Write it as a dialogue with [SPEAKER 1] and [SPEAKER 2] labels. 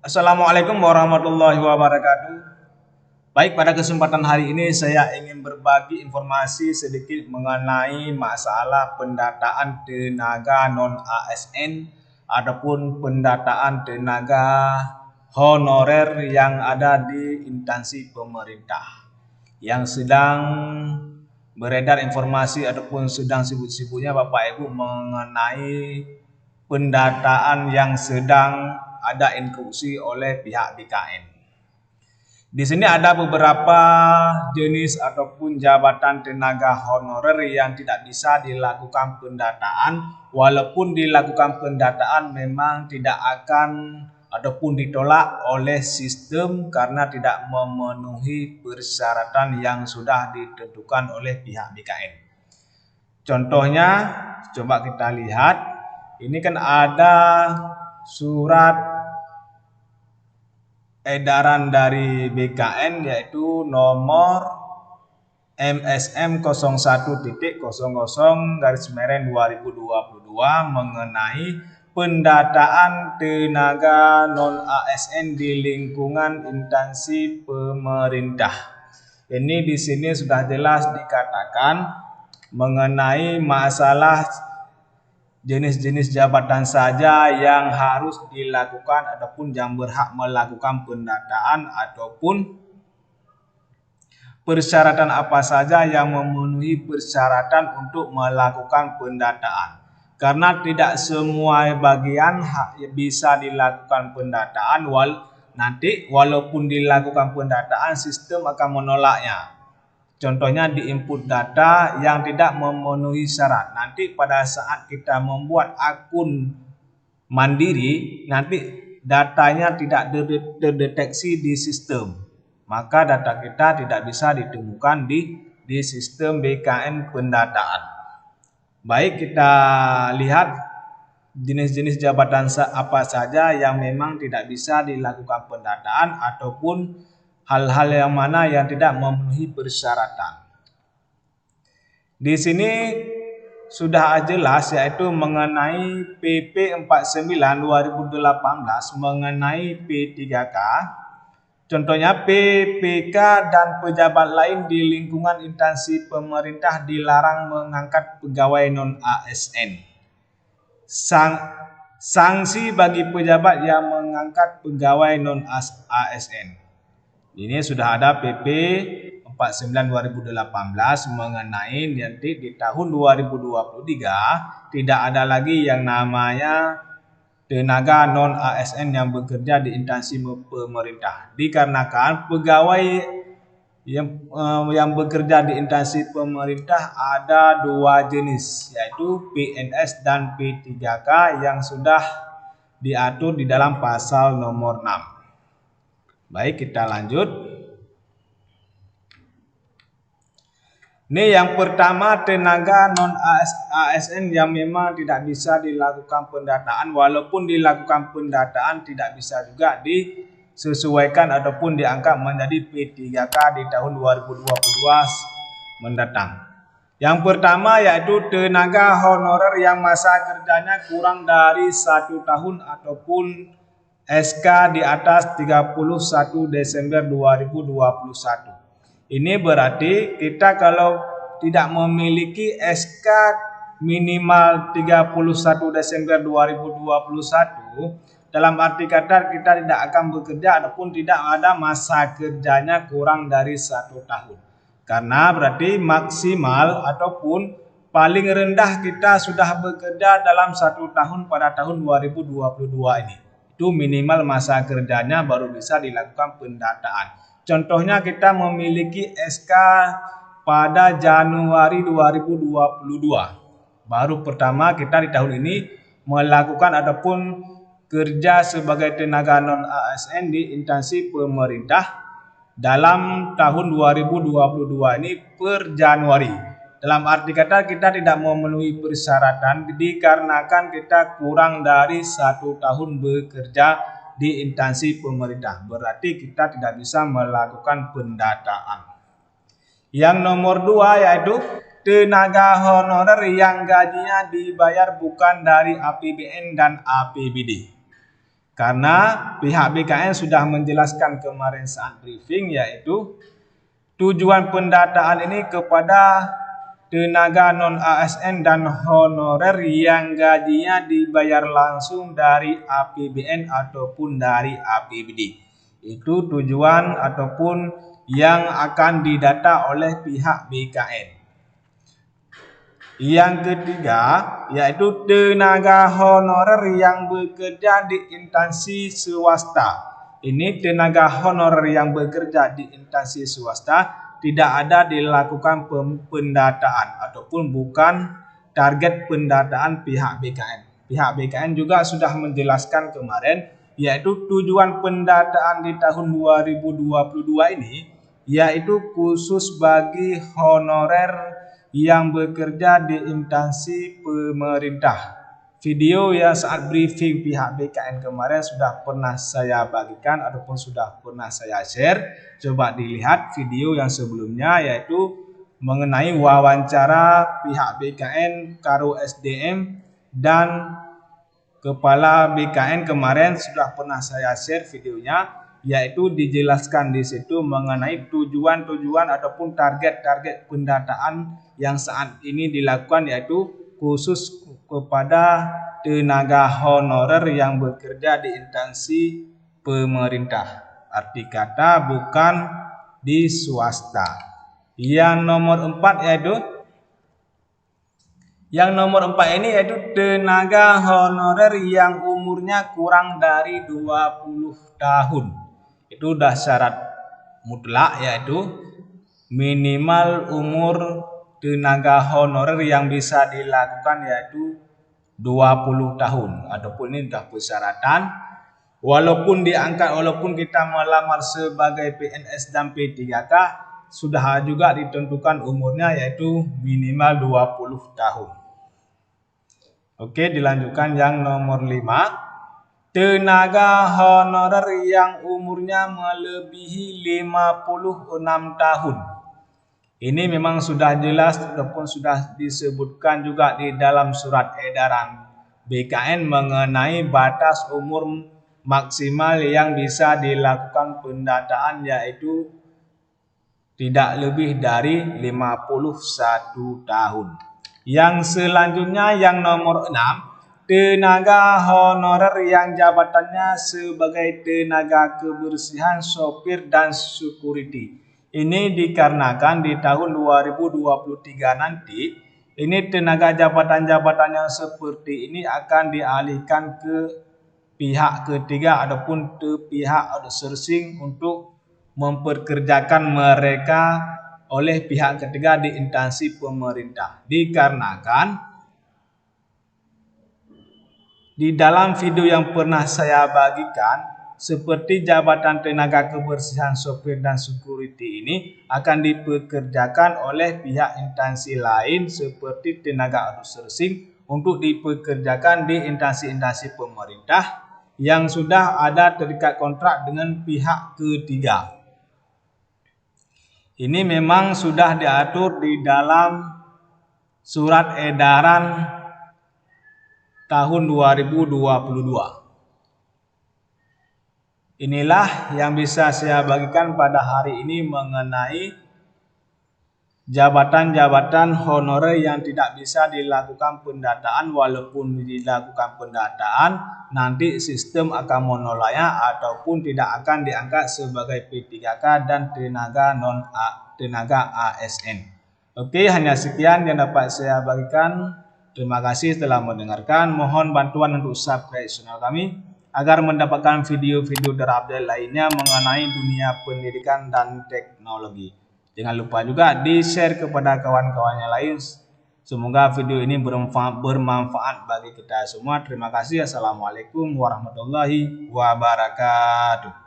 [SPEAKER 1] Assalamualaikum warahmatullahi wabarakatuh. Baik, pada kesempatan hari ini saya ingin berbagi informasi sedikit mengenai masalah pendataan tenaga non ASN ataupun pendataan tenaga honorer yang ada di instansi pemerintah yang sedang beredar informasi ataupun sedang sibuk-sibuknya Bapak Ibu mengenai pendataan yang sedang ada instruksi oleh pihak BKN. Di sini ada beberapa jenis ataupun jabatan tenaga honorer yang tidak bisa dilakukan pendataan, walaupun dilakukan pendataan memang tidak akan ataupun ditolak oleh sistem karena tidak memenuhi persyaratan yang sudah ditentukan oleh pihak BKN. Contohnya, coba kita lihat, ini kan ada surat edaran dari BKN yaitu nomor MSM 01.00/2022 mengenai pendataan tenaga non ASN di lingkungan instansi pemerintah. Ini di sini sudah jelas dikatakan mengenai masalah jenis-jenis jabatan saja yang harus dilakukan ataupun yang berhak melakukan pendataan ataupun persyaratan apa saja yang memenuhi persyaratan untuk melakukan pendataan. Karena tidak semua bagian bisa dilakukan pendataan, nanti walaupun dilakukan pendataan sistem akan menolaknya. Contohnya di input data yang tidak memenuhi syarat. Nanti pada saat kita membuat akun mandiri, nanti datanya tidak terdeteksi di sistem. Maka data kita tidak bisa ditemukan di sistem BKN pendataan. Baik, kita lihat jenis-jenis jabatan apa saja yang memang tidak bisa dilakukan pendataan ataupun hal-hal yang mana yang tidak memenuhi persyaratan. Di sini sudah jelas yaitu mengenai PP 49/2018 mengenai P3K. Contohnya PPK dan pejabat lain di lingkungan instansi pemerintah dilarang mengangkat pegawai non ASN. Sanksi bagi pejabat yang mengangkat pegawai non ASN. Ini sudah ada PP 49/2018 mengenai nanti di tahun 2023 tidak ada lagi yang namanya tenaga non ASN yang bekerja di instansi pemerintah. Dikarenakan pegawai yang bekerja di instansi pemerintah ada dua jenis yaitu PNS dan P3K yang sudah diatur di dalam pasal nomor 6. Baik, kita lanjut. Ini yang pertama tenaga non ASN yang memang tidak bisa dilakukan pendataan, walaupun dilakukan pendataan tidak bisa juga disesuaikan ataupun diangkat menjadi P3K di tahun 2022 mendatang. Yang pertama yaitu tenaga honorer yang masa kerjanya kurang dari 1 tahun ataupun SK di atas 31 Desember 2021. Ini berarti kita kalau tidak memiliki SK minimal 31 Desember 2021, dalam arti kata kita tidak akan bekerja ataupun tidak ada masa kerjanya kurang dari 1 tahun. Karena berarti maksimal ataupun paling rendah kita sudah bekerja dalam 1 tahun pada tahun 2022 ini. Itu minimal masa kerjanya baru bisa dilakukan pendataan. Contohnya kita memiliki SK pada Januari 2022. Baru pertama kita di tahun ini melakukan ataupun kerja sebagai tenaga non ASN di instansi pemerintah dalam tahun 2022 ini per Januari. Dalam arti kata kita tidak memenuhi persyaratan dikarenakan kita kurang dari 1 tahun bekerja di instansi pemerintah. Berarti kita tidak bisa melakukan pendataan. Yang nomor 2 yaitu tenaga honorer yang gajinya dibayar bukan dari APBN dan APBD. Karena pihak BKN sudah menjelaskan kemarin saat briefing, yaitu tujuan pendataan ini kepada tenaga non-ASN dan honorer yang gajinya dibayar langsung dari APBN ataupun dari APBD. Itu tujuan ataupun yang akan didata oleh pihak BKN. Yang ketiga, yaitu tenaga honorer yang bekerja di instansi swasta. Ini tenaga honorer yang bekerja di instansi swasta tidak ada dilakukan pendataan ataupun bukan target pendataan pihak BKN. Pihak BKN juga sudah menjelaskan kemarin, yaitu tujuan pendataan di tahun 2022 ini yaitu khusus bagi honorer yang bekerja di instansi pemerintah. Video yang saat briefing pihak BKN kemarin sudah pernah saya bagikan ataupun sudah pernah saya share. Coba dilihat video yang sebelumnya, yaitu mengenai wawancara pihak BKN karo SDM dan Kepala BKN kemarin sudah pernah saya share videonya, yaitu dijelaskan di situ mengenai tujuan-tujuan ataupun target-target pendataan yang saat ini dilakukan, yaitu khusus kepada tenaga honorer yang bekerja di instansi pemerintah. Arti kata bukan di swasta. Yang nomor 4 ini yaitu tenaga honorer yang umurnya kurang dari 20 tahun. Itu sudah syarat mutlak, yaitu minimal umur tenaga honorer yang bisa dilakukan yaitu 20 tahun. Ataupun ini sudah persyaratan. Walaupun diangkat, walaupun kita melamar sebagai PNS dan P3K, sudah juga ditentukan umurnya yaitu minimal 20 tahun. Oke, dilanjutkan yang nomor 5. Tenaga honorer yang umurnya melebihi 56 tahun. Ini memang sudah jelas ataupun sudah disebutkan juga di dalam surat edaran BKN mengenai batas umur maksimal yang bisa dilakukan pendataan, yaitu tidak lebih dari 51 tahun. Yang selanjutnya yang nomor 6, tenaga honorer yang jabatannya sebagai tenaga kebersihan, sopir dan security. Ini dikarenakan di tahun 2023 nanti ini tenaga jabatan-jabatan yang seperti ini akan dialihkan ke pihak ketiga ataupun ke pihak outsourcing untuk memperkerjakan mereka oleh pihak ketiga di instansi pemerintah. Dikarenakan di dalam video yang pernah saya bagikan, seperti jabatan tenaga kebersihan, sopir dan security ini akan dipekerjakan oleh pihak instansi lain seperti tenaga outsourcing untuk dipekerjakan di instansi-instansi pemerintah yang sudah ada terikat kontrak dengan pihak ketiga. Ini memang sudah diatur di dalam surat edaran tahun 2022. Inilah yang bisa saya bagikan pada hari ini mengenai jabatan-jabatan honorer yang tidak bisa dilakukan pendataan. Walaupun dilakukan pendataan, nanti sistem akan menolaknya ataupun tidak akan diangkat sebagai P3K dan tenaga ASN. Oke, hanya sekian yang dapat saya bagikan. Terima kasih telah mendengarkan. Mohon bantuan untuk subscribe channel kami agar mendapatkan video-video terupdate lainnya mengenai dunia pendidikan dan teknologi. Jangan lupa juga di-share kepada kawan-kawannya lain. Semoga video ini bermanfaat bagi kita semua. Terima kasih. Assalamualaikum warahmatullahi wabarakatuh.